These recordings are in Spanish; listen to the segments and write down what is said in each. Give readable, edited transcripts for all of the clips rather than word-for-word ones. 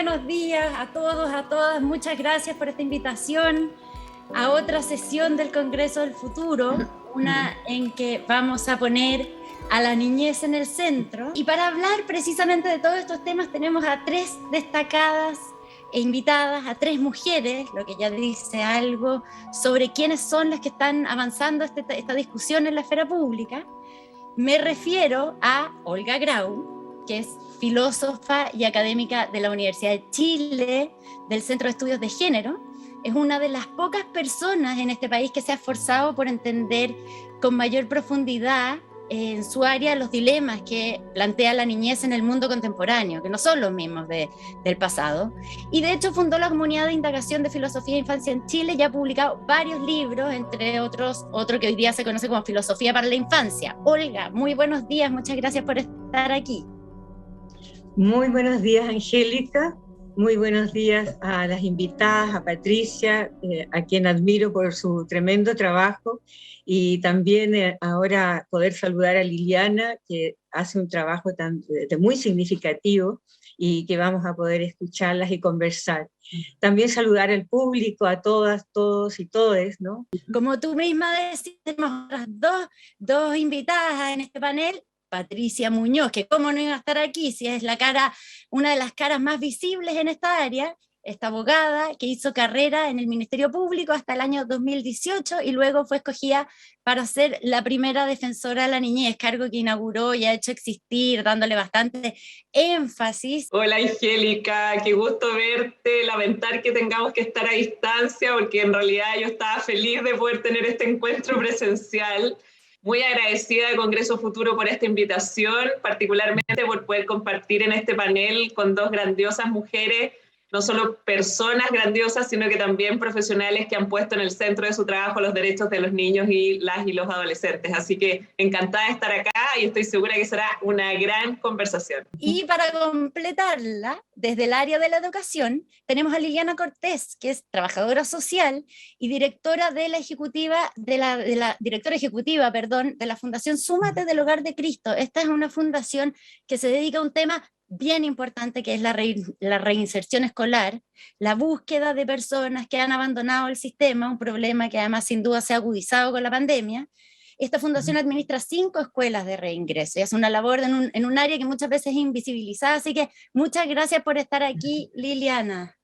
buenos días a todos, a todas. Muchas gracias por esta invitación a otra sesión del Congreso del Futuro, una en que vamos a poner a la niñez en el centro. Y para hablar precisamente de todos estos temas tenemos a tres destacadas e invitadas, a tres mujeres, lo que ya dice algo sobre quiénes son las que están avanzando esta discusión en la esfera pública. Me refiero a Olga Grau, que es filósofa y académica de la Universidad de Chile, del Centro de Estudios de Género. Es una de las pocas personas en este país que se ha esforzado por entender con mayor profundidad en su área los dilemas que plantea la niñez en el mundo contemporáneo, que no son los mismos del pasado. Y de hecho fundó la Comunidad de Indagación de Filosofía e Infancia en Chile y ha publicado varios libros, entre otros, otro que hoy día se conoce como Filosofía para la Infancia. Olga, muy buenos días, muchas gracias por estar aquí. Muy buenos días, Angélica. Muy buenos días a las invitadas, a Patricia, a quien admiro por su tremendo trabajo, y también ahora poder saludar a Liliana, que hace un trabajo muy significativo y que vamos a poder escucharlas y conversar. También saludar al público, a todas, todos y todes, ¿no? Como tú misma decís, tenemos dos invitadas en este panel. Patricia Muñoz, que cómo no iba a estar aquí si es una de las caras más visibles en esta área, esta abogada que hizo carrera en el Ministerio Público hasta el año 2018 y luego fue escogida para ser la primera defensora de la niñez, cargo que inauguró y ha hecho existir, dándole bastante énfasis. Hola Angélica, qué gusto verte, lamentar que tengamos que estar a distancia, porque en realidad yo estaba feliz de poder tener este encuentro presencial. Muy agradecida de Congreso Futuro por esta invitación, particularmente por poder compartir en este panel con dos grandiosas mujeres, no solo personas grandiosas, sino que también profesionales que han puesto en el centro de su trabajo los derechos de los niños y los adolescentes. Así que encantada de estar acá y estoy segura que será una gran conversación. Y para completarla, desde el área de la educación, tenemos a Liliana Cortés, que es trabajadora social y directora de la directora ejecutiva, de la Fundación Súmate del Hogar de Cristo. Esta es una fundación que se dedica a un tema bien importante, que es la reinserción escolar, la búsqueda de personas que han abandonado el sistema, un problema que además sin duda se ha agudizado con la pandemia. Esta fundación administra 5 escuelas de reingreso y hace una labor en un área que muchas veces es invisibilizada, así que muchas gracias por estar aquí, Liliana.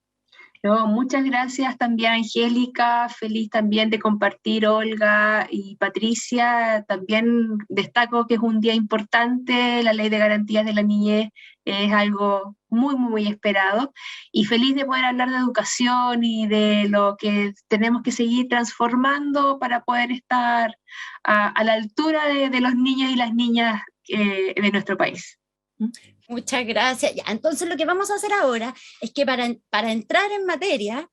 No, muchas gracias también, Angélica, feliz también de compartir Olga y Patricia. También destaco que es un día importante, la Ley de Garantías de la Niñez es algo muy, muy esperado, y feliz de poder hablar de educación y de lo que tenemos que seguir transformando para poder estar a la altura de los niños y las niñas de nuestro país. Muchas gracias. Ya, entonces lo que vamos a hacer ahora es que para entrar en materia,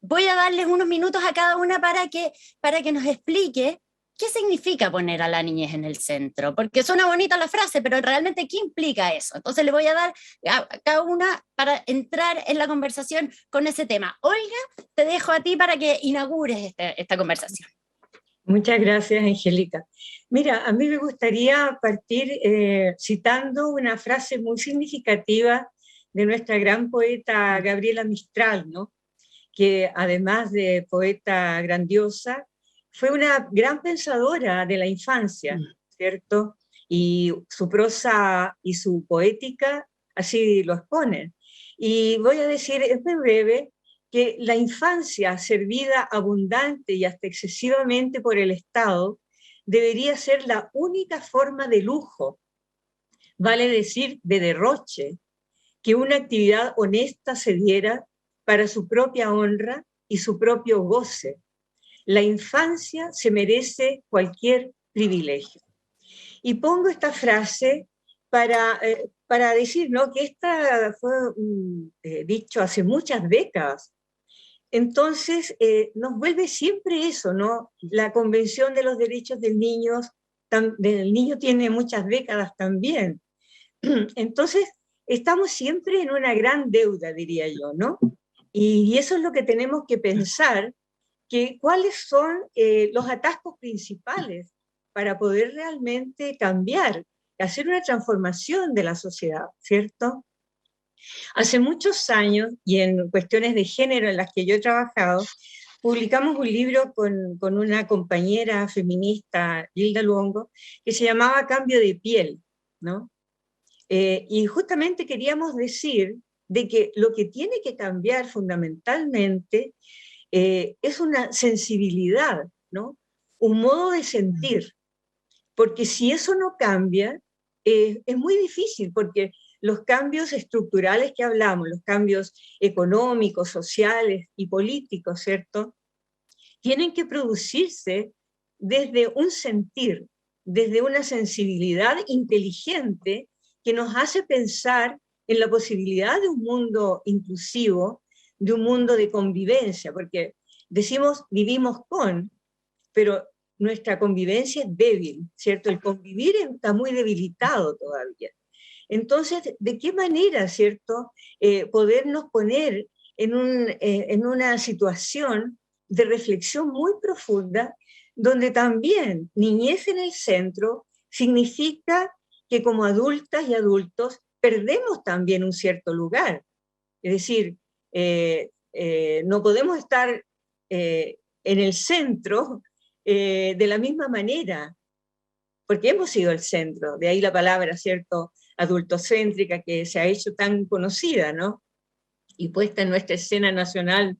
voy a darles unos minutos a cada una para que nos explique qué significa poner a la niñez en el centro, porque suena bonita la frase, pero realmente ¿qué implica eso? Entonces le voy a dar a cada una para entrar en la conversación con ese tema. Olga, te dejo a ti para que inaugures esta conversación. Muchas gracias, Angélica. Mira, a mí me gustaría partir citando una frase muy significativa de nuestra gran poeta Gabriela Mistral, ¿no? Que además de poeta grandiosa, fue una gran pensadora de la infancia, ¿cierto? Y su prosa y su poética así lo exponen. Y voy a decir, es muy breve, que la infancia servida abundante y hasta excesivamente por el Estado debería ser la única forma de lujo, vale decir de derroche, que una actividad honesta se diera para su propia honra y su propio goce. La infancia se merece cualquier privilegio. Y pongo esta frase para decir, ¿no?, que esta fue dicho hace muchas décadas. Entonces, nos vuelve siempre eso, ¿no? La Convención de los Derechos del Niño tiene muchas décadas también. Entonces, estamos siempre en una gran deuda, diría yo, ¿no? Y eso es lo que tenemos que pensar, que cuáles son los atascos principales para poder realmente cambiar, hacer una transformación de la sociedad, ¿cierto? Hace muchos años, y en cuestiones de género en las que yo he trabajado, publicamos un libro con una compañera feminista, Gilda Luongo, que se llamaba Cambio de piel, ¿no? Y justamente queríamos decir de que lo que tiene que cambiar fundamentalmente es una sensibilidad, ¿no? Un modo de sentir, porque si eso no cambia, es muy difícil, porque los cambios estructurales que hablamos, los cambios económicos, sociales y políticos, ¿cierto?, tienen que producirse desde un sentir, desde una sensibilidad inteligente que nos hace pensar en la posibilidad de un mundo inclusivo, de un mundo de convivencia, porque decimos vivimos con, pero nuestra convivencia es débil, ¿cierto? El convivir está muy debilitado todavía. Entonces, ¿de qué manera, ¿cierto?, podernos poner en una situación de reflexión muy profunda, donde también niñez en el centro significa que como adultas y adultos perdemos también un cierto lugar. Es decir, no podemos estar en el centro de la misma manera, porque hemos sido el centro, de ahí la palabra, ¿cierto?, adultocéntrica, que se ha hecho tan conocida, ¿no?, y puesta en nuestra escena nacional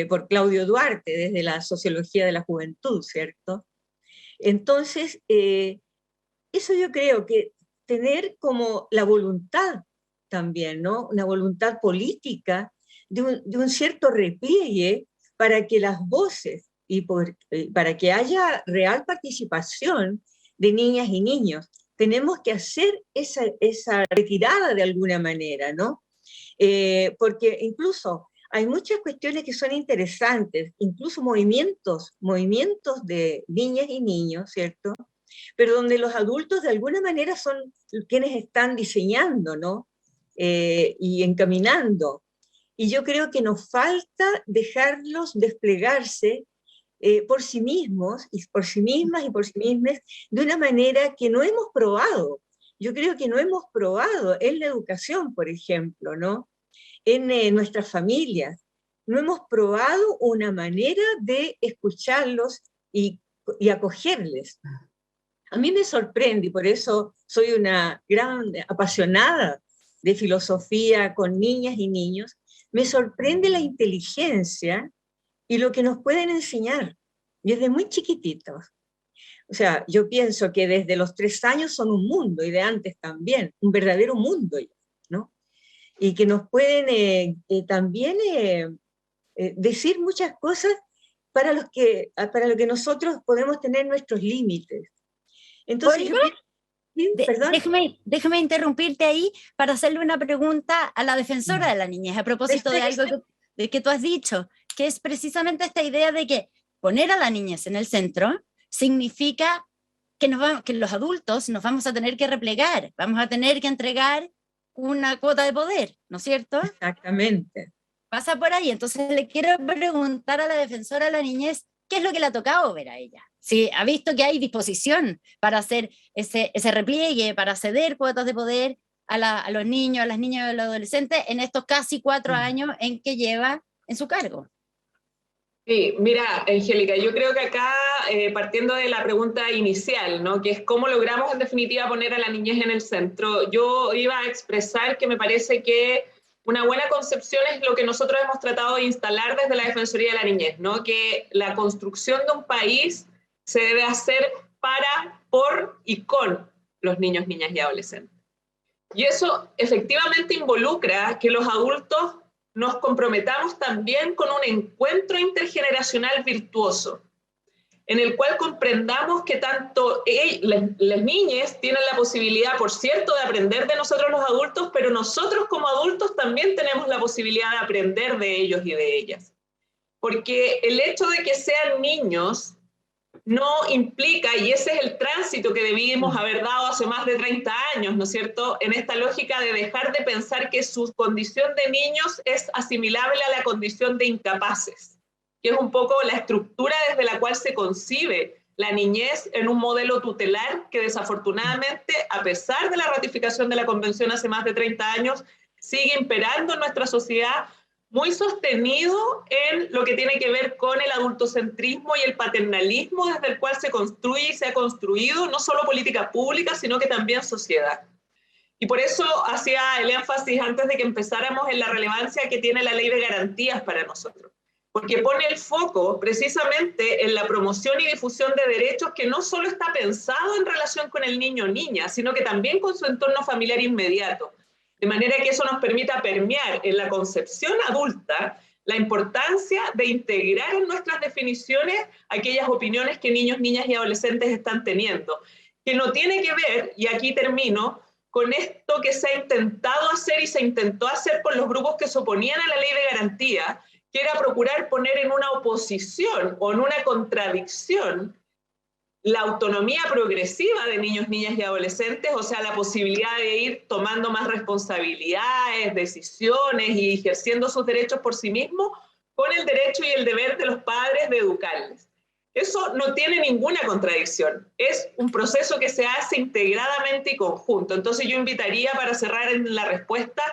por Claudio Duarte, desde la sociología de la juventud, ¿cierto? Entonces, eso yo creo que tener como la voluntad también, ¿no?, una voluntad política de un cierto repliegue para que las voces y para que haya real participación de niñas y niños. Tenemos que hacer esa retirada de alguna manera, ¿no? Porque incluso hay muchas cuestiones que son interesantes, incluso movimientos de niñas y niños, ¿cierto?, pero donde los adultos de alguna manera son quienes están diseñando, ¿no?, y encaminando. Y yo creo que nos falta dejarlos desplegarse por sí mismos, y por sí mismas y por sí mismas, de una manera que no hemos probado. Yo creo que no hemos probado en la educación, por ejemplo, ¿no?, en nuestras familias. No hemos probado una manera de escucharlos y acogerles. A mí me sorprende, y por eso soy una gran apasionada de filosofía con niñas y niños, me sorprende la inteligencia y lo que nos pueden enseñar desde muy chiquititos. O sea, yo pienso que desde los 3 años son un mundo, y de antes también, un verdadero mundo, ¿no? Y que nos pueden también decir muchas cosas para lo que nosotros podemos tener nuestros límites. Entonces, déjame interrumpirte ahí para hacerle una pregunta a la defensora de la niñez, a propósito de algo que tú has dicho, que es precisamente esta idea de que poner a la niñez en el centro significa que los adultos nos vamos a tener que replegar, vamos a tener que entregar una cuota de poder, ¿no es cierto? Exactamente. Pasa por ahí. Entonces le quiero preguntar a la defensora de la niñez, ¿qué es lo que le ha tocado ver a ella? Si ha visto que hay disposición para hacer ese repliegue, para ceder cuotas de poder a los niños, a las niñas y a los adolescentes en estos casi 4 años en que lleva en su cargo. Sí, mira, Angélica, yo creo que acá, partiendo de la pregunta inicial, ¿no?, que es cómo logramos en definitiva poner a la niñez en el centro, yo iba a expresar que me parece que una buena concepción es lo que nosotros hemos tratado de instalar desde la Defensoría de la Niñez, ¿no?, que la construcción de un país se debe hacer para, por y con los niños, niñas y adolescentes. Y eso efectivamente involucra que los adultos nos comprometamos también con un encuentro intergeneracional virtuoso, en el cual comprendamos que tanto las niñas tienen la posibilidad, por cierto, de aprender de nosotros los adultos, pero nosotros como adultos también tenemos la posibilidad de aprender de ellos y de ellas. Porque el hecho de que sean niños no implica, y ese es el tránsito que debimos haber dado hace más de 30 años, ¿no es cierto?, en esta lógica de dejar de pensar que su condición de niños es asimilable a la condición de incapaces, que es un poco la estructura desde la cual se concibe la niñez en un modelo tutelar que desafortunadamente, a pesar de la ratificación de la Convención hace más de 30 años, sigue imperando en nuestra sociedad, muy sostenido en lo que tiene que ver con el adultocentrismo y el paternalismo desde el cual se construye y se ha construido no solo política pública, sino que también sociedad. Y por eso hacía el énfasis antes de que empezáramos en la relevancia que tiene la ley de garantías para nosotros, porque pone el foco precisamente en la promoción y difusión de derechos que no solo está pensado en relación con el niño o niña, sino que también con su entorno familiar inmediato, de manera que eso nos permita permear en la concepción adulta la importancia de integrar en nuestras definiciones aquellas opiniones que niños, niñas y adolescentes están teniendo, que no tiene que ver, y aquí termino, con esto que se ha intentado hacer y se intentó hacer con los grupos que se oponían a la ley de garantía, que era procurar poner en una oposición o en una contradicción la autonomía progresiva de niños, niñas y adolescentes, o sea, la posibilidad de ir tomando más responsabilidades, decisiones y ejerciendo sus derechos por sí mismos, con el derecho y el deber de los padres de educarles. Eso no tiene ninguna contradicción, es un proceso que se hace integradamente y conjunto. Entonces yo invitaría, para cerrar en la respuesta,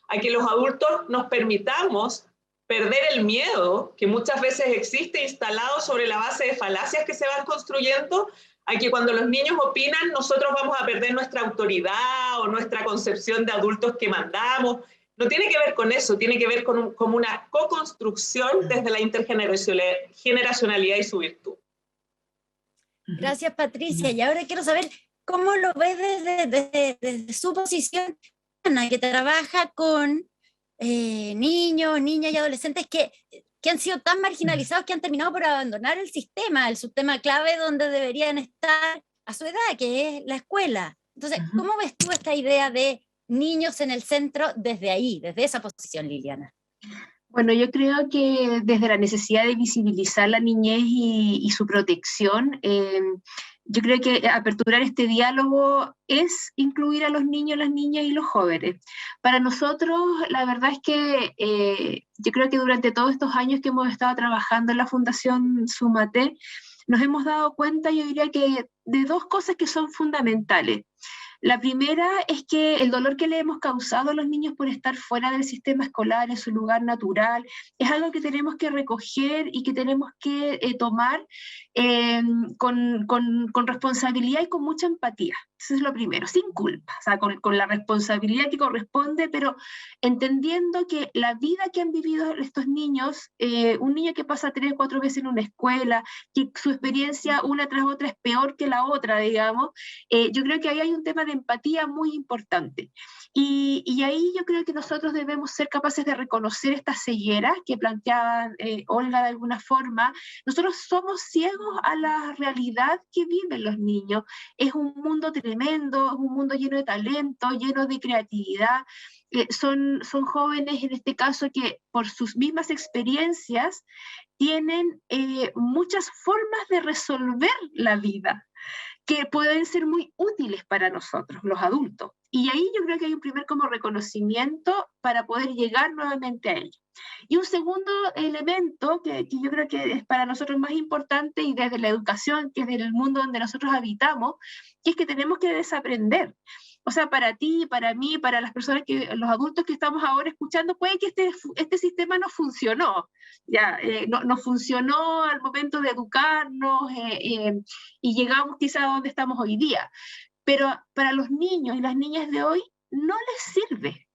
a que los adultos nos permitamos perder el miedo que muchas veces existe instalado sobre la base de falacias que se van construyendo, a que cuando los niños opinan nosotros vamos a perder nuestra autoridad o nuestra concepción de adultos que mandamos. No tiene que ver con eso, tiene que ver con como una co-construcción desde la intergeneracionalidad y su virtud. Gracias, Patricia. Y ahora quiero saber cómo lo ves desde su posición, Ana, que trabaja con niños, niñas y adolescentes que han sido tan marginalizados que han terminado por abandonar el sistema clave donde deberían estar a su edad, que es la escuela. Entonces, ¿cómo ves tú esta idea de niños en el centro desde ahí, desde esa posición, Liliana? Bueno, yo creo que desde la necesidad de visibilizar la niñez y su protección, yo creo que aperturar este diálogo es incluir a los niños, las niñas y los jóvenes. Para nosotros, la verdad es que yo creo que durante todos estos años que hemos estado trabajando en la Fundación Sumate, nos hemos dado cuenta, yo diría que de dos cosas que son fundamentales. La primera es que el dolor que le hemos causado a los niños por estar fuera del sistema escolar, en su lugar natural, es algo que tenemos que recoger y que tenemos que tomar con responsabilidad y con mucha empatía. Eso es lo primero, sin culpa, o sea, con la responsabilidad que corresponde, pero entendiendo que la vida que han vivido estos niños, un niño que pasa 3 o 4 veces en una escuela, que su experiencia una tras otra es peor que la otra, digamos, yo creo que ahí hay un tema de empatía muy importante. Y ahí yo creo que nosotros debemos ser capaces de reconocer estas cegueras que planteaba Olga de alguna forma. Nosotros somos ciegos a la realidad que viven los niños. Es un mundo tremendo, es un mundo lleno de talento, lleno de creatividad. Son jóvenes en este caso que por sus mismas experiencias tienen muchas formas de resolver la vida que pueden ser muy útiles para nosotros, los adultos. Y ahí yo creo que hay un primer como reconocimiento para poder llegar nuevamente a ello. Y un segundo elemento que yo creo que es para nosotros más importante y desde la educación, que es del mundo donde nosotros habitamos, que es que tenemos que desaprender. O sea, para ti, para mí, para las personas los adultos que estamos ahora escuchando, puede que este sistema no funcionó, no funcionó al momento de educarnos y llegamos quizá a donde estamos hoy día. Pero para los niños y las niñas de hoy no les sirve.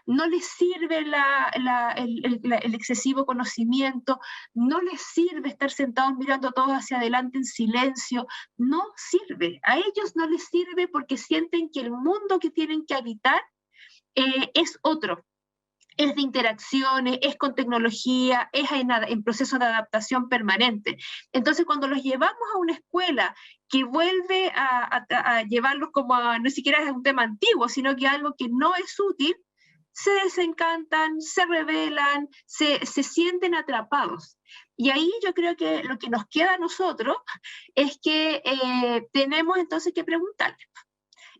No les sirve el excesivo conocimiento, no les sirve estar sentados mirando todos hacia adelante en silencio, no sirve. A ellos no les sirve porque sienten que el mundo que tienen que habitar es otro. Es de interacciones, es con tecnología, es en proceso de adaptación permanente. Entonces, cuando los llevamos a una escuela que vuelve a llevarlos como no siquiera es un tema antiguo, sino que algo que no es útil, se desencantan, se rebelan, se sienten atrapados. Y ahí yo creo que lo que nos queda a nosotros es que tenemos entonces que preguntarles.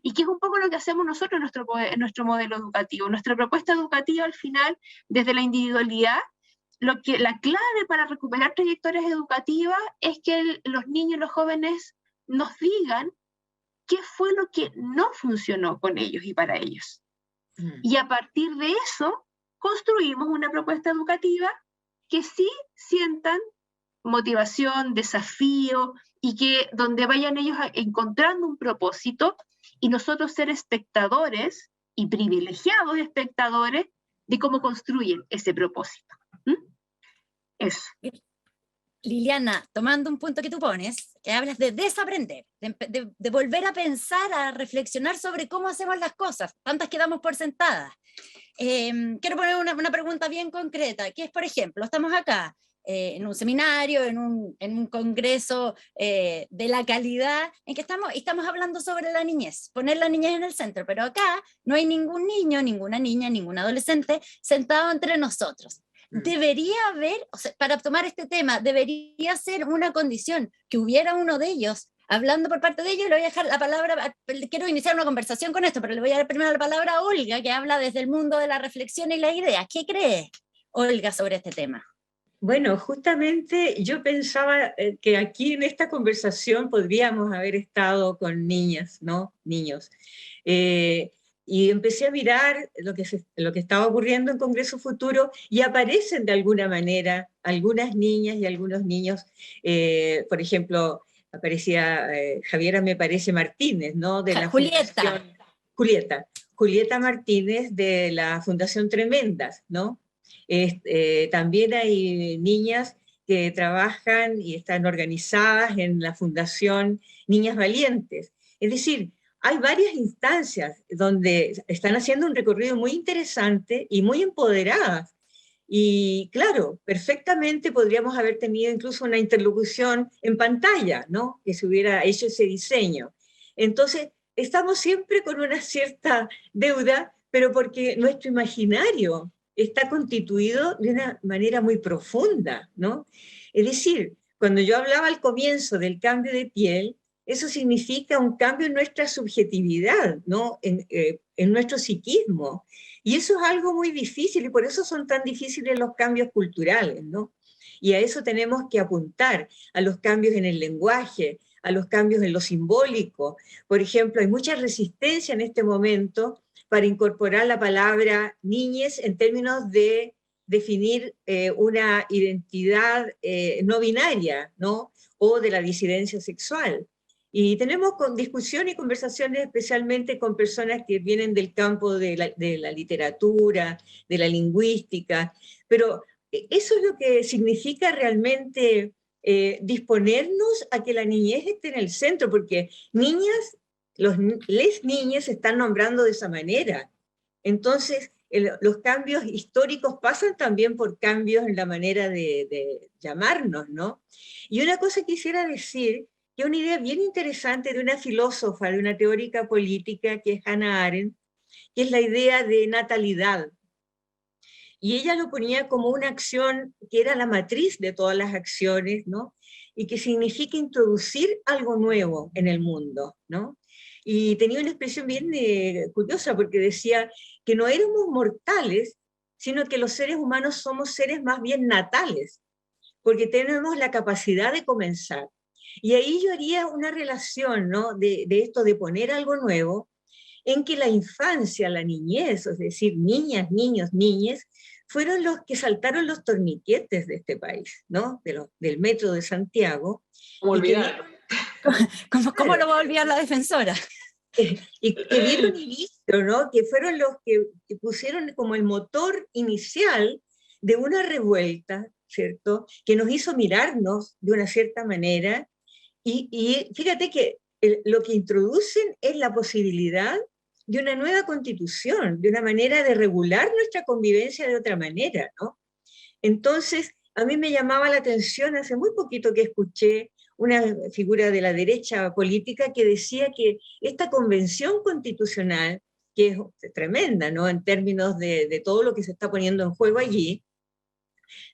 Y que es un poco lo que hacemos nosotros en nuestro modelo educativo. Nuestra propuesta educativa al final, desde la individualidad, la clave para recuperar trayectorias educativas es que los niños y los jóvenes nos digan qué fue lo que no funcionó con ellos y para ellos. Y a partir de eso, construimos una propuesta educativa que sí sientan motivación, desafío, y que donde vayan ellos encontrando un propósito, y nosotros ser espectadores, y privilegiados espectadores, de cómo construyen ese propósito. Eso. Liliana, tomando un punto que tú pones, que hablas de desaprender, de volver a pensar, a reflexionar sobre cómo hacemos las cosas, tantas que damos por sentadas. Quiero poner una pregunta bien concreta, que es, por ejemplo, estamos acá en un seminario, en un congreso de la calidad, en que estamos hablando sobre la niñez, poner la niñez en el centro, pero acá no hay ningún niño, ninguna niña, ningún adolescente sentado entre nosotros. Debería haber, o sea, para tomar este tema, debería ser una condición que hubiera uno de ellos hablando por parte de ellos. Le voy a dejar la palabra, quiero iniciar una conversación con esto, pero le voy a dar primero la palabra a Olga, que habla desde el mundo de la reflexión y la idea. ¿Qué cree Olga sobre este tema? Bueno, justamente yo pensaba que aquí en esta conversación podríamos haber estado con niñas, ¿no? Niños. Y empecé a mirar lo que estaba ocurriendo en Congreso Futuro, y aparecen de alguna manera algunas niñas y algunos niños. Por ejemplo, aparecía Javiera, me parece, Martínez, ¿no? De la Julieta. Julieta Martínez, de la Fundación Tremendas, ¿no? También hay niñas que trabajan y están organizadas en la Fundación Niñas Valientes. Es decir, hay varias instancias donde están haciendo un recorrido muy interesante y muy empoderadas. Y claro, perfectamente podríamos haber tenido incluso una interlocución en pantalla, ¿no? Que se hubiera hecho ese diseño. Entonces, estamos siempre con una cierta deuda, pero porque nuestro imaginario está constituido de una manera muy profunda, ¿no? Es decir, cuando yo hablaba al comienzo del cambio de piel, eso significa un cambio en nuestra subjetividad, ¿no? En nuestro psiquismo. Y eso es algo muy difícil, y por eso son tan difíciles los cambios culturales, ¿no? Y a eso tenemos que apuntar, a los cambios en el lenguaje, a los cambios en lo simbólico. Por ejemplo, hay mucha resistencia en este momento para incorporar la palabra niñez en términos de definir una identidad no binaria, ¿no? O de la disidencia sexual. Y tenemos discusión y conversaciones especialmente con personas que vienen del campo de la literatura, de la lingüística, pero eso es lo que significa realmente disponernos a que la niñez esté en el centro, porque niñas, les niñas se están nombrando de esa manera. Entonces, los cambios históricos pasan también por cambios en la manera de llamarnos, ¿no? Y una cosa quisiera decir, que es una idea bien interesante de una filósofa, de una teórica política, que es Hannah Arendt, que es la idea de natalidad. Y ella lo ponía como una acción que era la matriz de todas las acciones, ¿no? Y que significa introducir algo nuevo en el mundo, ¿no? Y tenía una expresión bien curiosa, porque decía que no éramos mortales, sino que los seres humanos somos seres más bien natales, porque tenemos la capacidad de comenzar. Y ahí yo haría una relación, ¿no? de esto de poner algo nuevo, en que la infancia, la niñez, es decir, niñas, niños, niñes, fueron los que saltaron los torniquetes de este país, ¿no? Del metro de Santiago. ¿Cómo olvidarlo? ¿Cómo lo va a olvidar la defensora? Y que dieron inicio, ¿no? Que fueron los que pusieron como el motor inicial de una revuelta, ¿cierto? Que nos hizo mirarnos de una cierta manera. Y fíjate que lo que introducen es la posibilidad de una nueva constitución, de una manera de regular nuestra convivencia de otra manera, ¿no? Entonces, a mí me llamaba la atención hace muy poquito que escuché una figura de la derecha política que decía que esta convención constitucional, que es tremenda, ¿no? En términos de todo lo que se está poniendo en juego allí,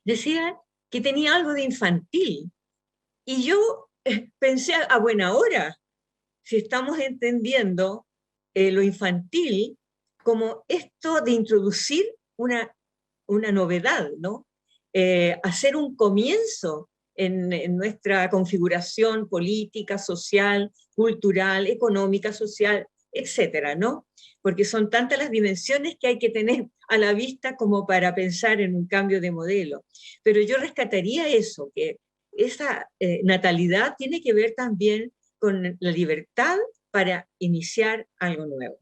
decía que tenía algo de infantil. Y yo pensé a buena hora, si estamos entendiendo lo infantil como esto de introducir una novedad, ¿no? Hacer un comienzo en nuestra configuración política, social, cultural, económica, social, etcétera, ¿no? Porque son tantas las dimensiones que hay que tener a la vista como para pensar en un cambio de modelo. Pero yo rescataría eso, que esa natalidad tiene que ver también con la libertad para iniciar algo nuevo.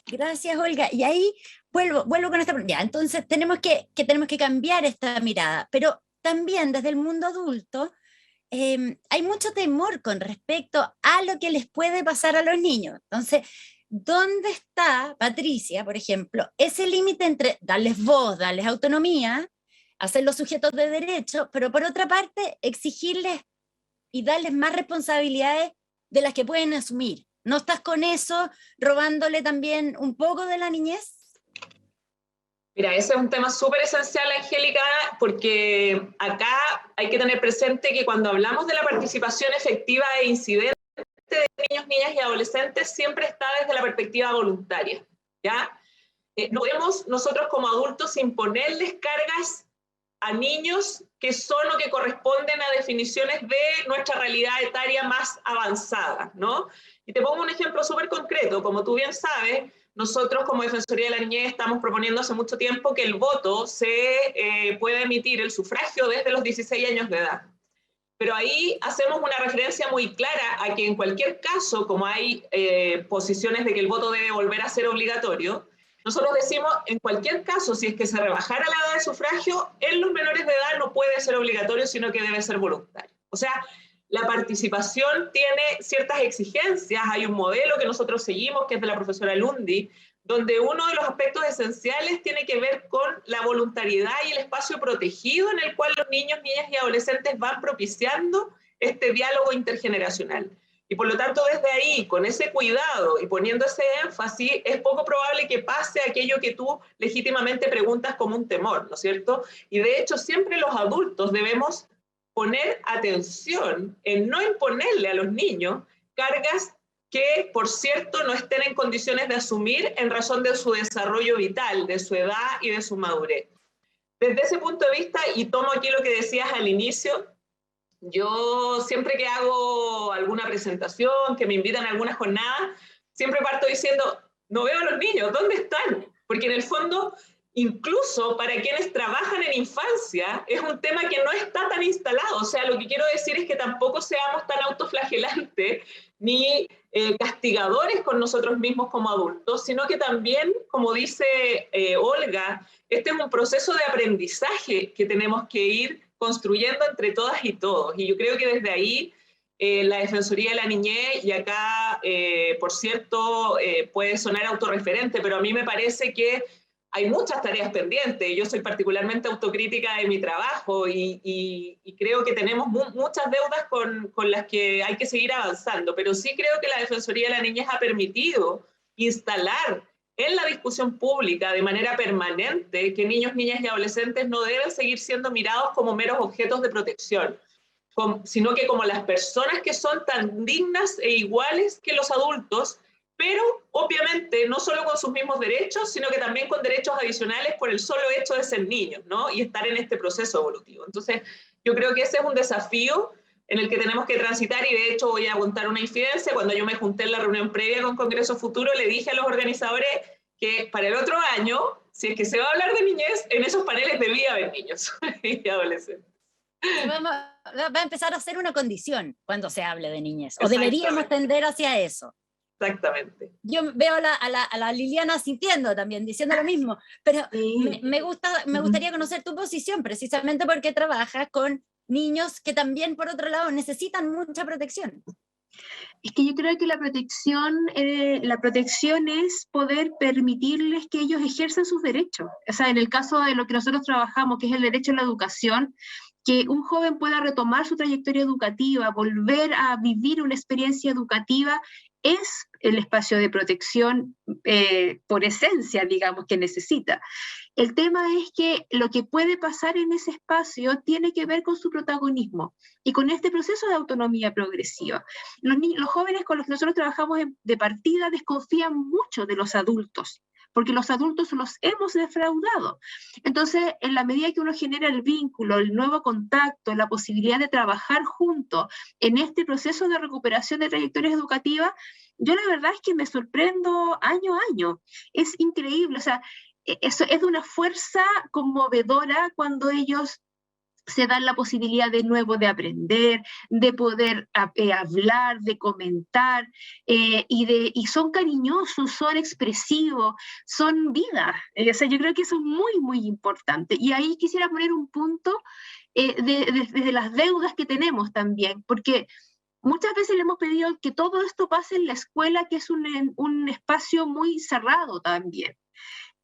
Gracias, Olga. Y ahí vuelvo con esta pregunta. Ya, entonces tenemos que cambiar esta mirada, pero también desde el mundo adulto hay mucho temor con respecto a lo que les puede pasar a los niños. Entonces, ¿dónde está, Patricia, por ejemplo, ese límite entre darles voz, darles autonomía, hacerlos sujetos de derecho, pero por otra parte, exigirles y darles más responsabilidades de las que pueden asumir? ¿No estás con eso robándole también un poco de la niñez? Mira, ese es un tema súper esencial, Angélica, porque acá hay que tener presente que cuando hablamos de la participación efectiva e incidente de niños, niñas y adolescentes, siempre está desde la perspectiva voluntaria, ¿ya? No podemos nosotros como adultos imponerles cargas a niños que son o que corresponden a definiciones de nuestra realidad etaria más avanzada, ¿no? Y te pongo un ejemplo súper concreto. Como tú bien sabes, nosotros como Defensoría de la Niñez estamos proponiendo hace mucho tiempo que el voto se pueda emitir, el sufragio, desde los 16 años de edad. Pero ahí hacemos una referencia muy clara a que en cualquier caso, como hay posiciones de que el voto debe volver a ser obligatorio, nosotros decimos, en cualquier caso, si es que se rebajara la edad de sufragio, en los menores de edad no puede ser obligatorio, sino que debe ser voluntario. O sea, la participación tiene ciertas exigencias. Hay un modelo que nosotros seguimos, que es de la profesora Lundi, donde uno de los aspectos esenciales tiene que ver con la voluntariedad y el espacio protegido en el cual los niños, niñas y adolescentes van propiciando este diálogo intergeneracional. Y por lo tanto, desde ahí, con ese cuidado y poniendo ese énfasis, es poco probable que pase aquello que tú legítimamente preguntas como un temor, ¿no es cierto? Y de hecho, siempre los adultos debemos poner atención en no imponerle a los niños cargas que, por cierto, no estén en condiciones de asumir en razón de su desarrollo vital, de su edad y de su madurez. Desde ese punto de vista, y tomo aquí lo que decías al inicio, yo siempre que hago alguna presentación, que me invitan a alguna jornada, siempre parto diciendo, no veo a los niños, ¿dónde están? Porque en el fondo, incluso para quienes trabajan en infancia, es un tema que no está tan instalado. O sea, lo que quiero decir es que tampoco seamos tan autoflagelantes ni castigadores con nosotros mismos como adultos, sino que también, como dice Olga, este es un proceso de aprendizaje que tenemos que ir construyendo entre todas y todos. Y yo creo que desde ahí la Defensoría de la Niñez, y acá, por cierto, puede sonar autorreferente, pero a mí me parece que hay muchas tareas pendientes. Yo soy particularmente autocrítica de mi trabajo y creo que tenemos muchas deudas con las que hay que seguir avanzando, pero sí creo que la Defensoría de la Niñez ha permitido instalar en la discusión pública de manera permanente que niños, niñas y adolescentes no deben seguir siendo mirados como meros objetos de protección, sino que como las personas que son tan dignas e iguales que los adultos, pero obviamente no solo con sus mismos derechos, sino que también con derechos adicionales por el solo hecho de ser niños, ¿no? Y estar en este proceso evolutivo. Entonces, yo creo que ese es un desafío en el que tenemos que transitar, y de hecho voy a contar una infidencia. Cuando yo me junté en la reunión previa con Congreso Futuro, le dije a los organizadores que para el otro año, si es que se va a hablar de niñez, en esos paneles debía haber niños y adolescentes. Va a empezar a ser una condición cuando se hable de niñez, o deberíamos tender hacia eso. Exactamente. Yo veo a la Liliana sintiendo también, diciendo lo mismo, pero sí. me gustaría conocer tu posición, precisamente porque trabajas con niños que también, por otro lado, necesitan mucha protección. Es que yo creo que la protección es poder permitirles que ellos ejerzan sus derechos. O sea, en el caso de lo que nosotros trabajamos, que es el derecho a la educación, que un joven pueda retomar su trayectoria educativa, volver a vivir una experiencia educativa, es el espacio de protección por esencia, digamos, que necesita. El tema es que lo que puede pasar en ese espacio tiene que ver con su protagonismo y con este proceso de autonomía progresiva. Los jóvenes con los que nosotros trabajamos de partida desconfían mucho de los adultos, porque los adultos los hemos defraudado. Entonces, en la medida que uno genera el vínculo, el nuevo contacto, la posibilidad de trabajar juntos en este proceso de recuperación de trayectorias educativas, yo la verdad es que me sorprendo año a año. Es increíble, o sea, eso es de una fuerza conmovedora cuando ellos se dan la posibilidad de nuevo de aprender, de poder hablar, de comentar, y son cariñosos, son expresivos, son vida. O sea, yo creo que eso es muy, muy importante. Y ahí quisiera poner un punto de las deudas que tenemos también, porque muchas veces le hemos pedido que todo esto pase en la escuela, que es un espacio muy cerrado también.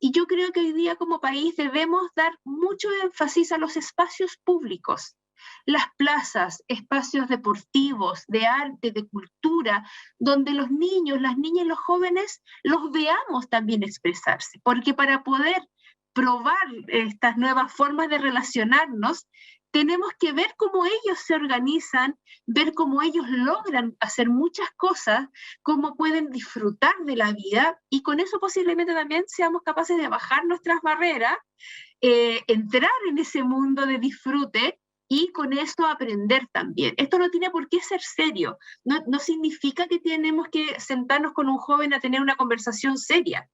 Y yo creo que hoy día como país debemos dar mucho énfasis a los espacios públicos, las plazas, espacios deportivos, de arte, de cultura, donde los niños, las niñas y los jóvenes los veamos también expresarse, porque para poder probar estas nuevas formas de relacionarnos, tenemos que ver cómo ellos se organizan, ver cómo ellos logran hacer muchas cosas, cómo pueden disfrutar de la vida, y con eso posiblemente también seamos capaces de bajar nuestras barreras, entrar en ese mundo de disfrute y con esto aprender también. Esto no tiene por qué ser serio, no significa que tenemos que sentarnos con un joven a tener una conversación seria.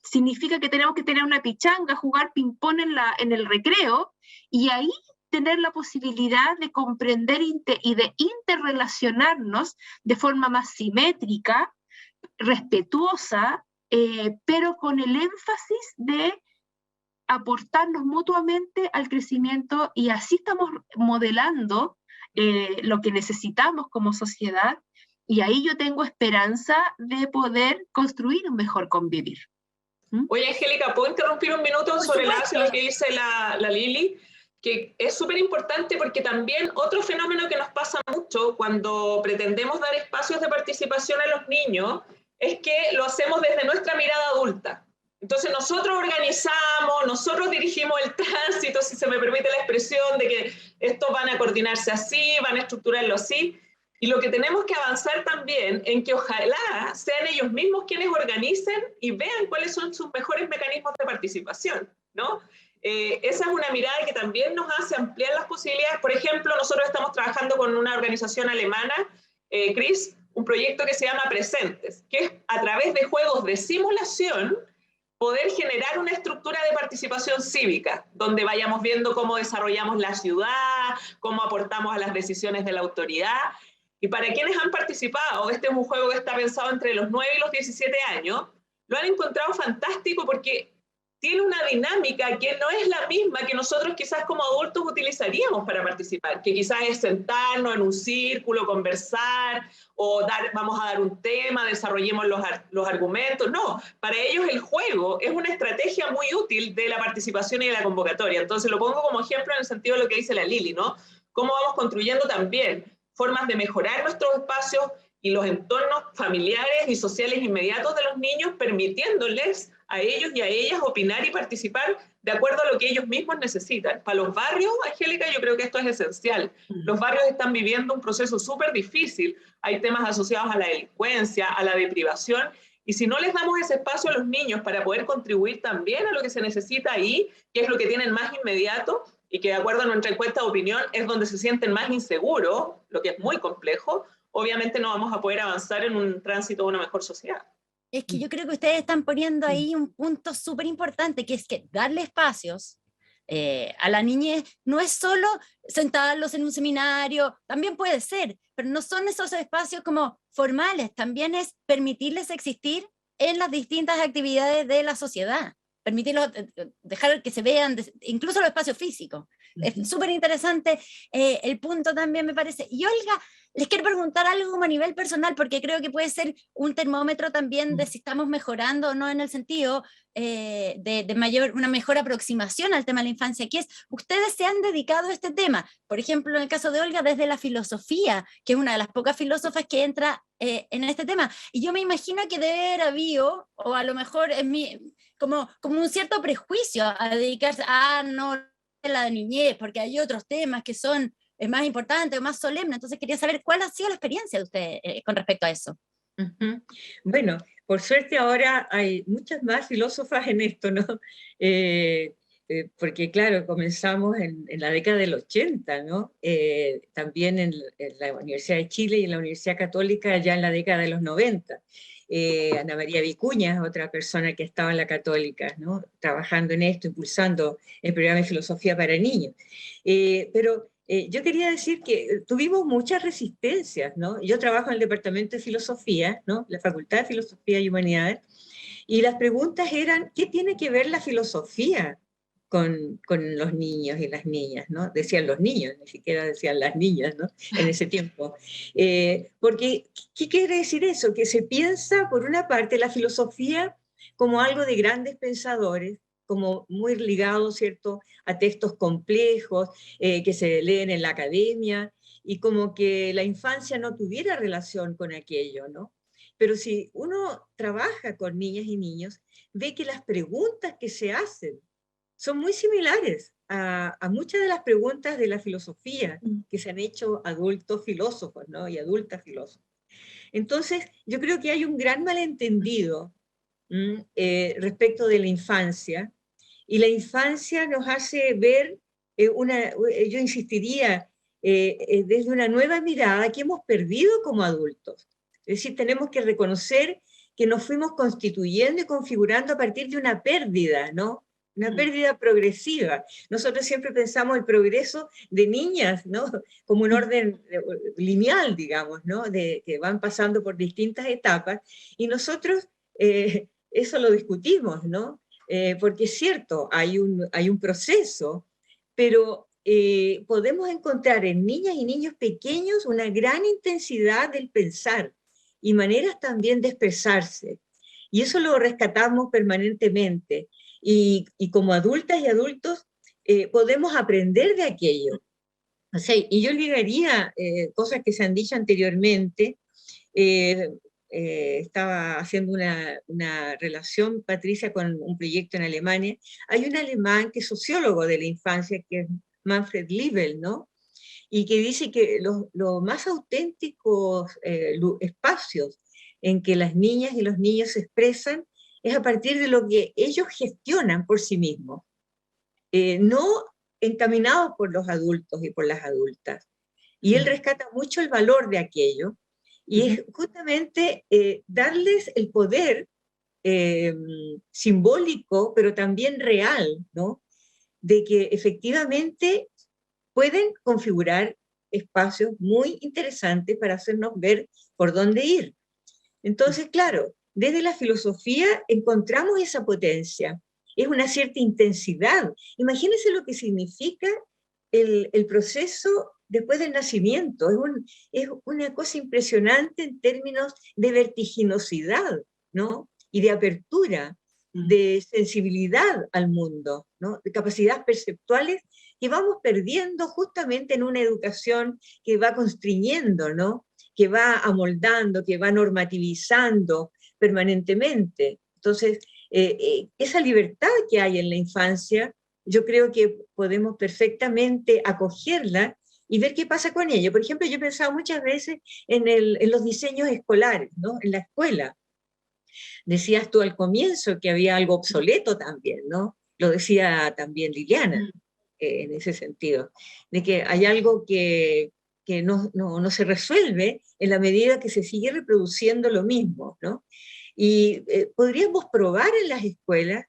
Significa que tenemos que tener una pichanga, jugar ping-pong en el recreo, y ahí tener la posibilidad de comprender y de interrelacionarnos de forma más simétrica, respetuosa, pero con el énfasis de aportarnos mutuamente al crecimiento, y así estamos modelando lo que necesitamos como sociedad, y ahí yo tengo esperanza de poder construir un mejor convivir. Oye, Angélica, ¿puedo interrumpir un minuto sobre lo que dice la Lili? Que es súper importante, porque también otro fenómeno que nos pasa mucho cuando pretendemos dar espacios de participación a los niños es que lo hacemos desde nuestra mirada adulta. Entonces nosotros organizamos, nosotros dirigimos el tránsito, si se me permite la expresión, de que estos van a coordinarse así, van a estructurarlo así. Y lo que tenemos que avanzar también en que ojalá sean ellos mismos quienes organicen y vean cuáles son sus mejores mecanismos de participación, ¿no? Esa es una mirada que también nos hace ampliar las posibilidades. Por ejemplo, nosotros estamos trabajando con una organización alemana, CRIS, un proyecto que se llama Presentes, que es a través de juegos de simulación poder generar una estructura de participación cívica, donde vayamos viendo cómo desarrollamos la ciudad, cómo aportamos a las decisiones de la autoridad. Y para quienes han participado, este es un juego que está pensado entre los 9 y los 17 años, lo han encontrado fantástico porque tiene una dinámica que no es la misma que nosotros quizás como adultos utilizaríamos para participar, que quizás es sentarnos en un círculo, conversar, o vamos a dar un tema, desarrollemos los argumentos. No, para ellos el juego es una estrategia muy útil de la participación y de la convocatoria. Entonces lo pongo como ejemplo en el sentido de lo que dice la Lili, ¿no? Cómo vamos construyendo también formas de mejorar nuestros espacios y los entornos familiares y sociales inmediatos de los niños, permitiéndoles a ellos y a ellas opinar y participar de acuerdo a lo que ellos mismos necesitan. Para los barrios, Angélica, yo creo que esto es esencial. Los barrios están viviendo un proceso súper difícil. Hay temas asociados a la delincuencia, a la deprivación, y si no les damos ese espacio a los niños para poder contribuir también a lo que se necesita ahí, que es lo que tienen más inmediato, y que de acuerdo a nuestra encuesta de opinión es donde se sienten más inseguros, lo que es muy complejo, obviamente no vamos a poder avanzar en un tránsito a una mejor sociedad. Es que yo creo que ustedes están poniendo ahí un punto súper importante, que es que darle espacios a la niñez no es solo sentarlos en un seminario, también puede ser, pero no son esos espacios como formales, también es permitirles existir en las distintas actividades de la sociedad, permitirlos, dejar que se vean, incluso los espacios físicos. Es súper interesante el punto también, me parece. Y Olga, les quiero preguntar algo como a nivel personal, porque creo que puede ser un termómetro también de si estamos mejorando o no, en el sentido de una mejor aproximación al tema de la infancia, que es, ustedes se han dedicado a este tema, por ejemplo, en el caso de Olga, desde la filosofía, que es una de las pocas filósofas que entra en este tema, y yo me imagino que debe haber habido, o a lo mejor como un cierto prejuicio a dedicarse a no la niñez, porque hay otros temas que son más importantes o más solemnes. Entonces quería saber cuál ha sido la experiencia de usted con respecto a eso. Ujú. Bueno, por suerte ahora hay muchas más filósofas en esto, ¿no? Eh, Porque claro, comenzamos en la década del 80, ¿no? También en la Universidad de Chile y en la Universidad Católica ya en la década de los 90. Ana María Vicuña es otra persona que estaba en la Católica, ¿no? Trabajando en esto, impulsando el programa de filosofía para niños. Pero yo quería decir que tuvimos muchas resistencias, ¿no? Yo trabajo en el Departamento de Filosofía, ¿no? La Facultad de Filosofía y Humanidades, y las preguntas eran, ¿qué tiene que ver la filosofía con los niños y las niñas, ¿no? Decían los niños, ni siquiera decían las niñas, ¿no? En ese tiempo. Porque, ¿qué quiere decir eso? Que se piensa, por una parte, la filosofía como algo de grandes pensadores, como muy ligado, ¿cierto?, a textos complejos que se leen en la academia, y como que la infancia no tuviera relación con aquello, ¿no? Pero si uno trabaja con niñas y niños, ve que las preguntas que se hacen son muy similares a muchas de las preguntas de la filosofía que se han hecho adultos filósofos, ¿no? Y adultas filósofas. Entonces, yo creo que hay un gran malentendido respecto de la infancia, y la infancia nos hace ver yo insistiría, desde una nueva mirada que hemos perdido como adultos. Es decir, tenemos que reconocer que nos fuimos constituyendo y configurando a partir de una pérdida, ¿no? Una pérdida progresiva. Nosotros siempre pensamos el progreso de niñas, ¿no? Como un orden lineal, digamos, ¿no? Que van pasando por distintas etapas, y nosotros eso lo discutimos, ¿no? Porque es cierto, hay un proceso, pero podemos encontrar en niñas y niños pequeños una gran intensidad del pensar y maneras también de expresarse. Y eso lo rescatamos permanentemente. Y como adultas y adultos podemos aprender de aquello. O sea, y yo ligaría cosas que se han dicho anteriormente. Estaba haciendo una relación, Patricia, con un proyecto en Alemania. Hay un alemán que es sociólogo de la infancia, que es Manfred Liebel, ¿no? Y que dice que los más auténticos espacios en que las niñas y los niños se expresan es a partir de lo que ellos gestionan por sí mismos, no encaminados por los adultos y por las adultas. Y él rescata mucho el valor de aquello, y es justamente darles el poder simbólico, pero también real, ¿no? De que efectivamente pueden configurar espacios muy interesantes para hacernos ver por dónde ir. Entonces, claro, desde la filosofía encontramos esa potencia, es una cierta intensidad. Imagínense lo que significa el proceso después del nacimiento. Es una cosa impresionante en términos de vertiginosidad, ¿no? Y de apertura, de sensibilidad al mundo, ¿no? De capacidades perceptuales que vamos perdiendo justamente en una educación que va constriñendo, ¿no? Que va amoldando, que va normativizando permanentemente. Entonces, esa libertad que hay en la infancia, yo creo que podemos perfectamente acogerla y ver qué pasa con ella. Por ejemplo, yo he pensado muchas veces en los diseños escolares, ¿no? En la escuela. Decías tú al comienzo que había algo obsoleto también, ¿no? Lo decía también Liliana, en ese sentido, de que hay algo que no se resuelve en la medida que se sigue reproduciendo lo mismo, ¿no? Y podríamos probar en las escuelas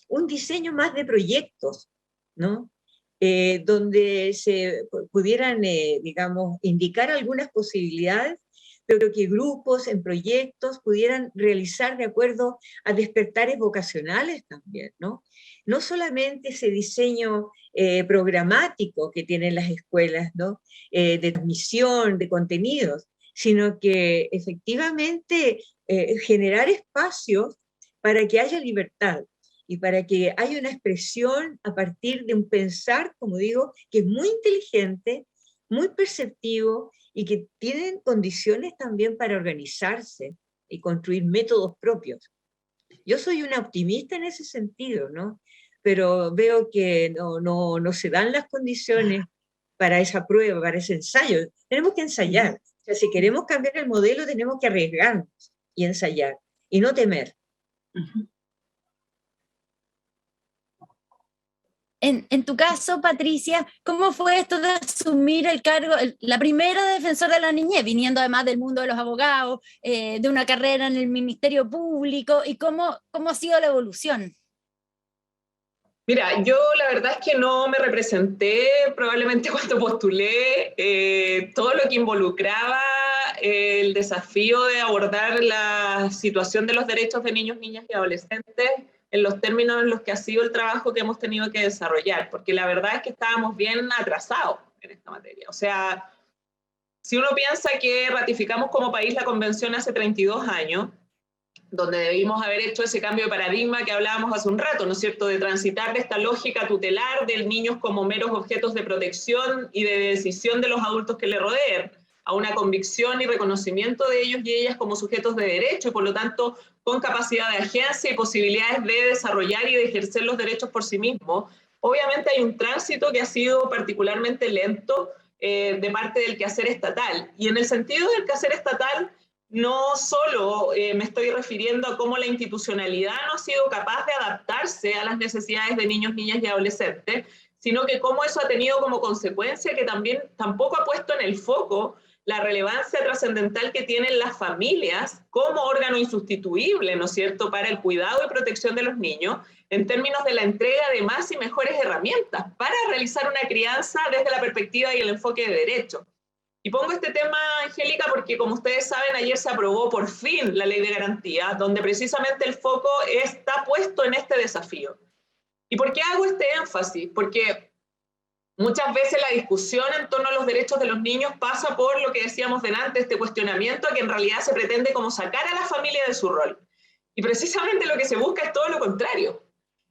un diseño más de proyectos, ¿no? Donde se pudieran, digamos, indicar algunas posibilidades, pero que grupos en proyectos pudieran realizar de acuerdo a despertares vocacionales también, ¿no? No solamente ese diseño programático que tienen las escuelas, ¿no? De transmisión, de contenidos, sino que efectivamente generar espacios para que haya libertad y para que haya una expresión a partir de un pensar, como digo, que es muy inteligente, muy perceptivo y que tienen condiciones también para organizarse y construir métodos propios. Yo soy una optimista en ese sentido, ¿no? Pero veo que no se dan las condiciones para esa prueba, para ese ensayo. Tenemos que ensayar. O sea, si queremos cambiar el modelo, tenemos que arriesgarnos. y ensayar, y no temer. En tu caso, Patricia, ¿cómo fue esto de asumir el cargo, la primera defensora de la niñez, viniendo además del mundo de los abogados, de una carrera en el Ministerio Público, y cómo ha sido la evolución? Mira, yo la verdad es que no me representé probablemente cuando postulé todo lo que involucraba el desafío de abordar la situación de los derechos de niños, niñas y adolescentes en los términos en los que ha sido el trabajo que hemos tenido que desarrollar, porque la verdad es que estábamos bien atrasados en esta materia. O sea, si uno piensa que ratificamos como país la convención hace 32 años, donde debimos haber hecho ese cambio de paradigma que hablábamos hace un rato, ¿no es cierto?, de transitar de esta lógica tutelar de niños como meros objetos de protección y de decisión de los adultos que le rodeen, a una convicción y reconocimiento de ellos y ellas como sujetos de derecho, y por lo tanto con capacidad de agencia y posibilidades de desarrollar y de ejercer los derechos por sí mismos. Obviamente hay un tránsito que ha sido particularmente lento de parte del quehacer estatal, y en el sentido del quehacer estatal, no solo me estoy refiriendo a cómo la institucionalidad no ha sido capaz de adaptarse a las necesidades de niños, niñas y adolescentes, sino que cómo eso ha tenido como consecuencia que también tampoco ha puesto en el foco la relevancia trascendental que tienen las familias como órgano insustituible, ¿no es cierto?, para el cuidado y protección de los niños, en términos de la entrega de más y mejores herramientas para realizar una crianza desde la perspectiva y el enfoque de derecho. Y pongo este tema, Angélica, porque como ustedes saben, ayer se aprobó por fin la Ley de Garantía, donde precisamente el foco está puesto en este desafío. ¿Y por qué hago este énfasis? Porque muchas veces la discusión en torno a los derechos de los niños pasa por lo que decíamos delante, este cuestionamiento a que en realidad se pretende como sacar a la familia de su rol. Y precisamente lo que se busca es todo lo contrario.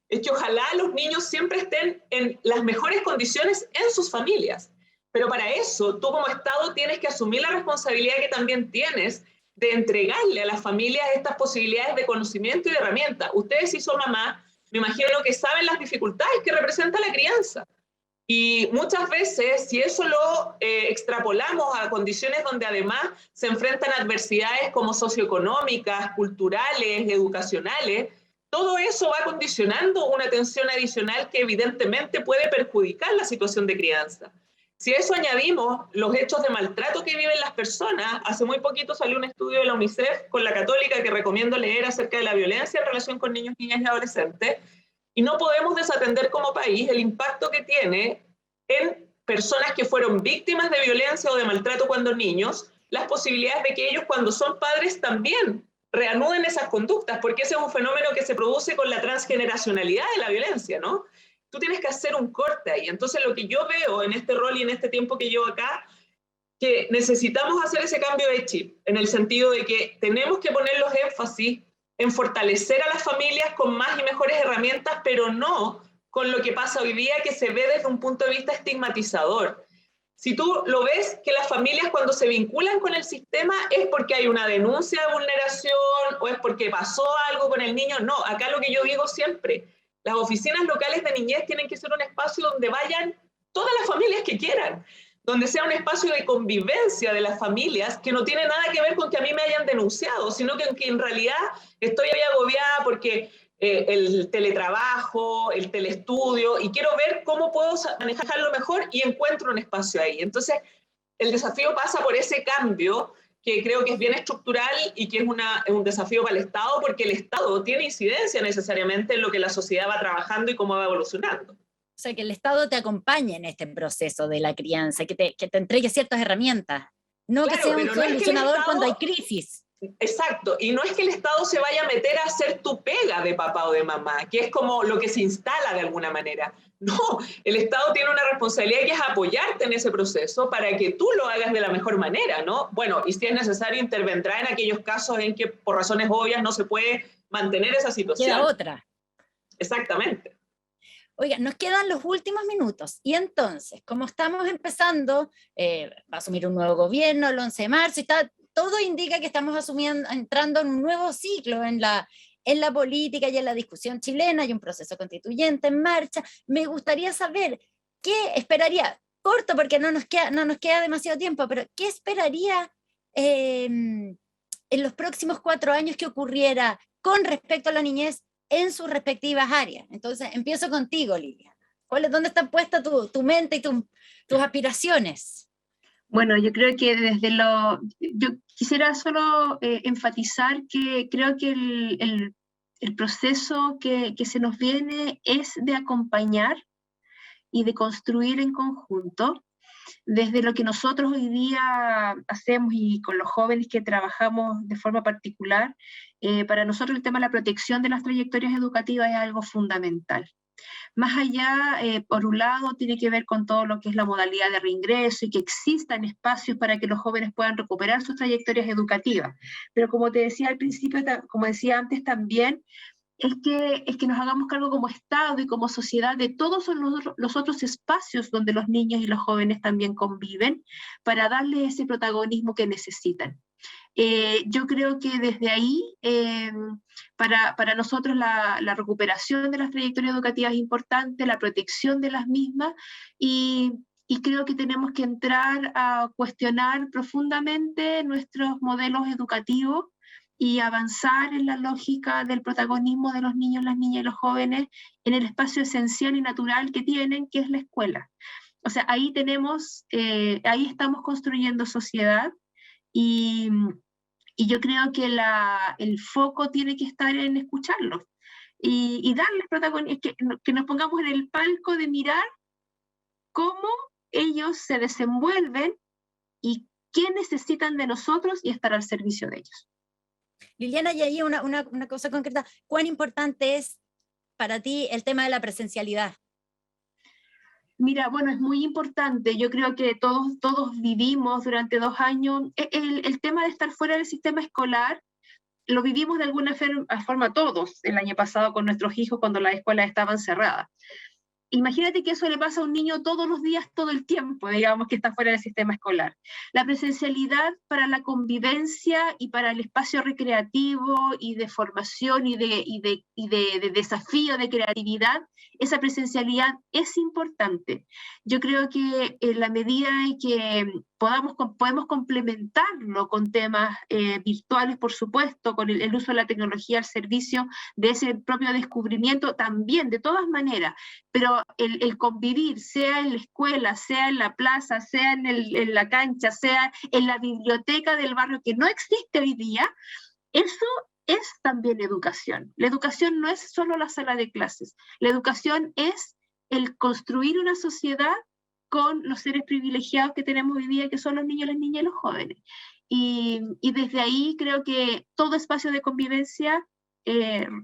Es que ojalá los niños siempre estén en las mejores condiciones en sus familias. Pero para eso, tú como Estado tienes que asumir la responsabilidad que también tienes de entregarle a las familias estas posibilidades de conocimiento y de herramientas. Ustedes, si son mamá, me imagino que saben las dificultades que representa la crianza. Y muchas veces, si eso lo extrapolamos a condiciones donde además se enfrentan adversidades como socioeconómicas, culturales, educacionales, todo eso va condicionando una tensión adicional que evidentemente puede perjudicar la situación de crianza. Si a eso añadimos los hechos de maltrato que viven las personas, hace muy poquito salió un estudio de la UNICEF con la Católica que recomiendo leer acerca de la violencia en relación con niños, niñas y adolescentes, y no podemos desatender como país el impacto que tiene en personas que fueron víctimas de violencia o de maltrato cuando niños, las posibilidades de que ellos cuando son padres también reanuden esas conductas, porque ese es un fenómeno que se produce con la transgeneracionalidad de la violencia, ¿no? Tú tienes que hacer un corte ahí. Entonces lo que yo veo en este rol y en este tiempo que llevo acá, que necesitamos hacer ese cambio de chip, en el sentido de que tenemos que poner los énfasis en fortalecer a las familias con más y mejores herramientas, pero no con lo que pasa hoy día, que se ve desde un punto de vista estigmatizador. Si tú lo ves, que las familias cuando se vinculan con el sistema es porque hay una denuncia de vulneración o es porque pasó algo con el niño. No, acá lo que yo digo siempre, las oficinas locales de niñez tienen que ser un espacio donde vayan todas las familias que quieran, donde sea un espacio de convivencia de las familias que no tiene nada que ver con que a mí me hayan denunciado, sino que en realidad estoy agobiada porque el teletrabajo, el telestudio, y quiero ver cómo puedo manejarlo mejor y encuentro un espacio ahí. Entonces, el desafío pasa por ese cambio que creo que es bien estructural y que es un desafío para el Estado, porque el Estado tiene incidencia necesariamente en lo que la sociedad va trabajando y cómo va evolucionando. O sea, que el Estado te acompañe en este proceso de la crianza, que te entregue ciertas herramientas, no claro, que sea un solucionador no cuando hay crisis. Exacto, y no es que el Estado se vaya a meter a hacer tu pega de papá o de mamá, que es como lo que se instala de alguna manera. No, el Estado tiene una responsabilidad que es apoyarte en ese proceso para que tú lo hagas de la mejor manera, ¿no? Bueno, y si es necesario intervendrá en aquellos casos en que por razones obvias no se puede mantener esa situación. Queda otra. Exactamente. Oiga, nos quedan los últimos minutos, y entonces, como estamos empezando, va a asumir un nuevo gobierno el 11 de marzo y todo indica que estamos entrando en un nuevo ciclo en la política y en la discusión chilena, hay un proceso constituyente en marcha. Me gustaría saber qué esperaría, corto porque no nos queda demasiado tiempo, pero qué esperaría en los próximos 4 años que ocurriera con respecto a la niñez en sus respectivas áreas. Entonces, empiezo contigo, Liliana. ¿Dónde está puesta tu mente y tus aspiraciones? Bueno, yo creo que yo quisiera solo enfatizar que creo que el proceso que se nos viene es de acompañar y de construir en conjunto, desde lo que nosotros hoy día hacemos y con los jóvenes que trabajamos de forma particular. Para nosotros el tema de la protección de las trayectorias educativas es algo fundamental. Más allá, por un lado, tiene que ver con todo lo que es la modalidad de reingreso y que existan espacios para que los jóvenes puedan recuperar sus trayectorias educativas. Pero como te decía al principio, como decía antes también, es que nos hagamos cargo como Estado y como sociedad de todos los otros espacios donde los niños y los jóvenes también conviven, para darles ese protagonismo que necesitan. Yo creo que desde ahí, para nosotros la recuperación de las trayectorias educativas es importante, la protección de las mismas, y creo que tenemos que entrar a cuestionar profundamente nuestros modelos educativos y avanzar en la lógica del protagonismo de los niños, las niñas y los jóvenes en el espacio esencial y natural que tienen, que es la escuela. O sea, ahí estamos construyendo sociedad, y yo creo que el foco tiene que estar en escucharlos y darles protagonismo, que nos pongamos en el palco de mirar cómo ellos se desenvuelven y qué necesitan de nosotros y estar al servicio de ellos. Liliana, y ahí una cosa concreta, ¿cuán importante es para ti el tema de la presencialidad? Mira, bueno, es muy importante. Yo creo que todos vivimos durante 2 años el tema de estar fuera del sistema escolar. Lo vivimos de alguna forma todos el año pasado con nuestros hijos cuando las escuelas estaban cerradas. Imagínate que eso le pasa a un niño todos los días, todo el tiempo, digamos, que está fuera del sistema escolar. La presencialidad para la convivencia y para el espacio recreativo y de formación y de desafío, de creatividad, esa presencialidad es importante. Yo creo que en la medida en que podemos complementarlo con temas virtuales, por supuesto, con el uso de la tecnología al servicio de ese propio descubrimiento también, de todas maneras, pero el convivir, sea en la escuela, sea en la plaza, sea en la cancha, sea en la biblioteca del barrio que no existe hoy día, eso es también educación. La educación no es solo la sala de clases, la educación es el construir una sociedad con los seres privilegiados que tenemos hoy día, que son los niños, las niñas y los jóvenes. Y desde ahí creo que todo espacio de convivencia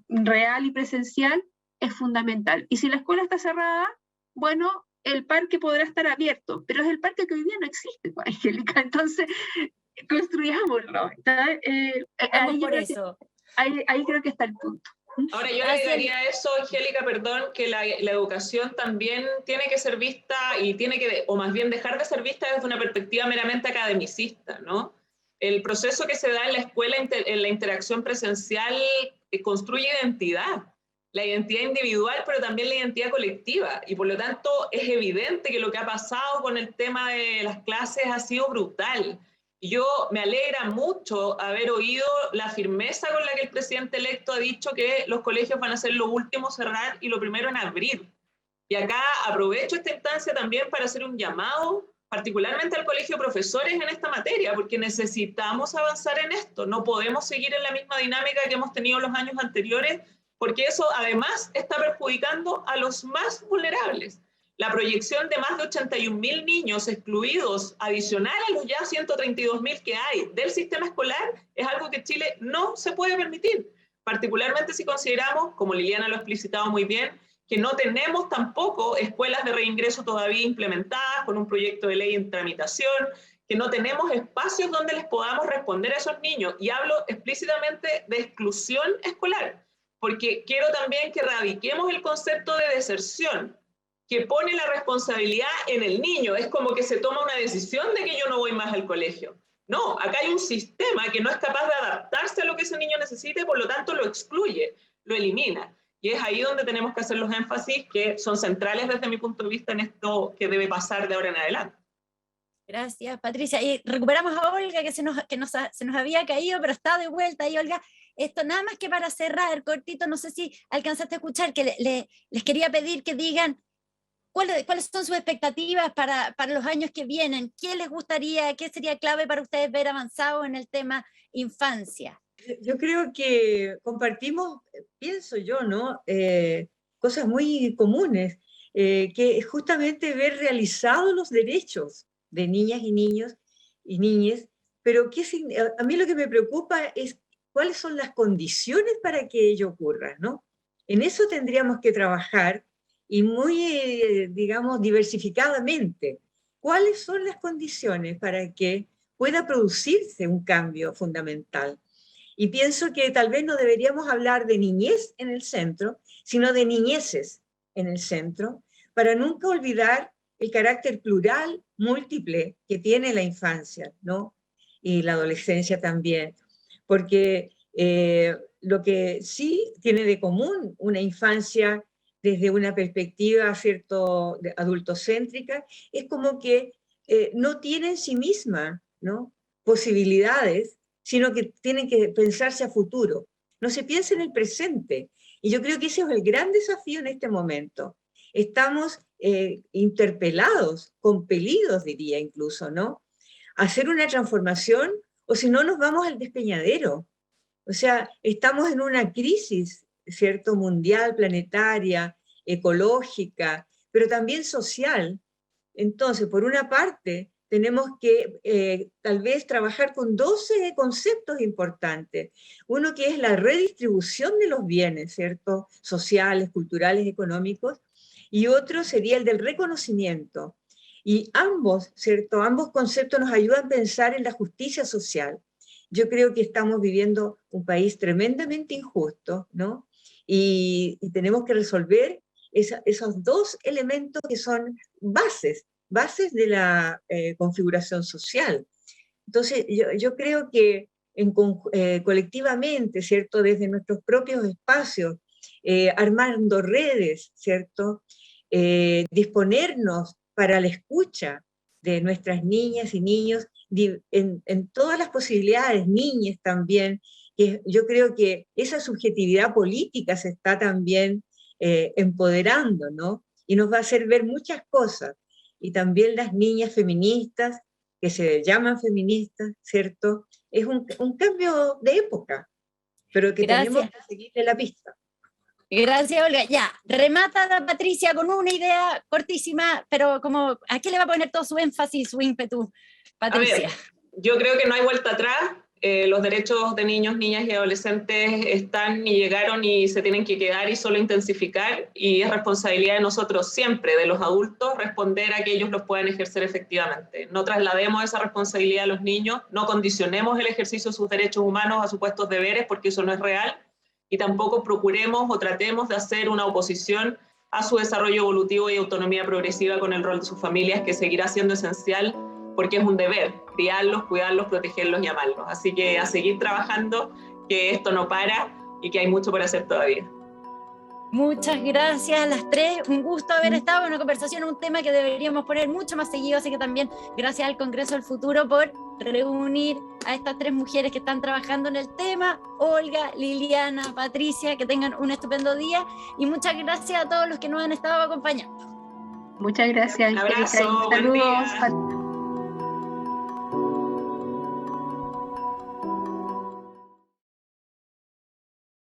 real y presencial es fundamental. Y si la escuela está cerrada, bueno, el parque podrá estar abierto, pero es el parque que hoy día no existe, Angélica. Entonces, construyámoslo. Ahí creo que está el punto. Ahora yo le agregaría a eso, Angélica, perdón, que la educación también tiene que ser vista y tiene que, o más bien dejar de ser vista desde una perspectiva meramente academicista, ¿no? El proceso que se da en la escuela, en la interacción presencial, construye identidad. La identidad individual, pero también la identidad colectiva. Y por lo tanto es evidente que lo que ha pasado con el tema de las clases ha sido brutal. Yo me alegra mucho haber oído la firmeza con la que el presidente electo ha dicho que los colegios van a ser lo último cerrar y lo primero en abrir. Y acá aprovecho esta instancia también para hacer un llamado, particularmente al colegio de profesores en esta materia, porque necesitamos avanzar en esto. No podemos seguir en la misma dinámica que hemos tenido los años anteriores, porque eso además está perjudicando a los más vulnerables. La proyección de más de 81.000 niños excluidos, adicional a los ya 132.000 que hay del sistema escolar, es algo que Chile no se puede permitir, particularmente si consideramos, como Liliana lo ha explicitado muy bien, que no tenemos tampoco escuelas de reingreso todavía implementadas con un proyecto de ley en tramitación, que no tenemos espacios donde les podamos responder a esos niños. Y hablo explícitamente de exclusión escolar, porque quiero también que erradiquemos el concepto de deserción, que pone la responsabilidad en el niño. Es como que se toma una decisión de que yo no voy más al colegio. No, acá hay un sistema que no es capaz de adaptarse a lo que ese niño necesite, por lo tanto lo excluye, lo elimina. Y es ahí donde tenemos que hacer los énfasis que son centrales desde mi punto de vista en esto que debe pasar de ahora en adelante. Gracias, Patricia. Y recuperamos a Olga, que se nos había caído, pero está de vuelta ahí, Olga. Esto nada más que para cerrar, cortito, no sé si alcanzaste a escuchar, que les quería pedir que digan cuáles son sus expectativas para los años que vienen. ¿Qué les gustaría, qué sería clave para ustedes ver avanzado en el tema infancia? Yo creo que compartimos, pienso yo, ¿no? Cosas muy comunes, que es justamente ver realizados los derechos de niñas y niños y niñas, pero a mí lo que me preocupa es cuáles son las condiciones para que ello ocurra, ¿no? En eso tendríamos que trabajar y muy, digamos, diversificadamente. ¿Cuáles son las condiciones para que pueda producirse un cambio fundamental? Y pienso que tal vez no deberíamos hablar de niñez en el centro, sino de niñeces en el centro, para nunca olvidar el carácter plural, múltiple que tiene la infancia, ¿no? Y la adolescencia también. Porque lo que sí tiene de común una infancia desde una perspectiva, ¿cierto?, adultocéntrica, es como que no tiene en sí misma, ¿no?, posibilidades, sino que tienen que pensarse a futuro. No se piensa en el presente. Y yo creo que ese es el gran desafío en este momento. Estamos interpelados, compelidos, diría incluso, ¿no?, a hacer una transformación, o si no nos vamos al despeñadero. O sea, estamos en una crisis, ¿cierto?, mundial, planetaria, ecológica, pero también social. Entonces, por una parte, tenemos que tal vez trabajar con 12 conceptos importantes. Uno que es la redistribución de los bienes, ¿cierto?, sociales, culturales, económicos, y otro sería el del reconocimiento. Y ambos, ¿cierto?, ambos conceptos nos ayudan a pensar en la justicia social. Yo creo que estamos viviendo un país tremendamente injusto, ¿no? Y tenemos que resolver esos dos elementos que son bases de la configuración social. Entonces, yo creo que colectivamente, ¿cierto?, desde nuestros propios espacios, armando redes, ¿cierto?, disponernos para la escucha de nuestras niñas y niños en todas las posibilidades, niñas también, que yo creo que esa subjetividad política se está también empoderando, ¿no? Y nos va a hacer ver muchas cosas. Y también las niñas feministas, que se llaman feministas, ¿cierto? Es un cambio de época, pero que tenemos que seguirle la pista. Gracias, Olga. Ya, remata Patricia con una idea cortísima, pero como, ¿a qué le va a poner todo su énfasis, su ímpetu, Patricia? A ver, yo creo que no hay vuelta atrás. Los derechos de niños, niñas y adolescentes están y llegaron y se tienen que quedar y solo intensificar, y es responsabilidad de nosotros siempre, de los adultos, responder a que ellos los puedan ejercer efectivamente. No traslademos esa responsabilidad a los niños, no condicionemos el ejercicio de sus derechos humanos a supuestos deberes, porque eso no es real, y tampoco procuremos o tratemos de hacer una oposición a su desarrollo evolutivo y autonomía progresiva con el rol de sus familias, que seguirá siendo esencial, porque es un deber, criarlos, cuidarlos, protegerlos y amarlos. Así que a seguir trabajando, que esto no para y que hay mucho por hacer todavía. Muchas gracias a las tres, un gusto haber estado en una conversación, un tema que deberíamos poner mucho más seguido, así que también gracias al Congreso del Futuro por reunir a estas tres mujeres que están trabajando en el tema, Olga, Liliana, Patricia, que tengan un estupendo día, y muchas gracias a todos los que nos han estado acompañando. Muchas gracias. Un abrazo, Saludos.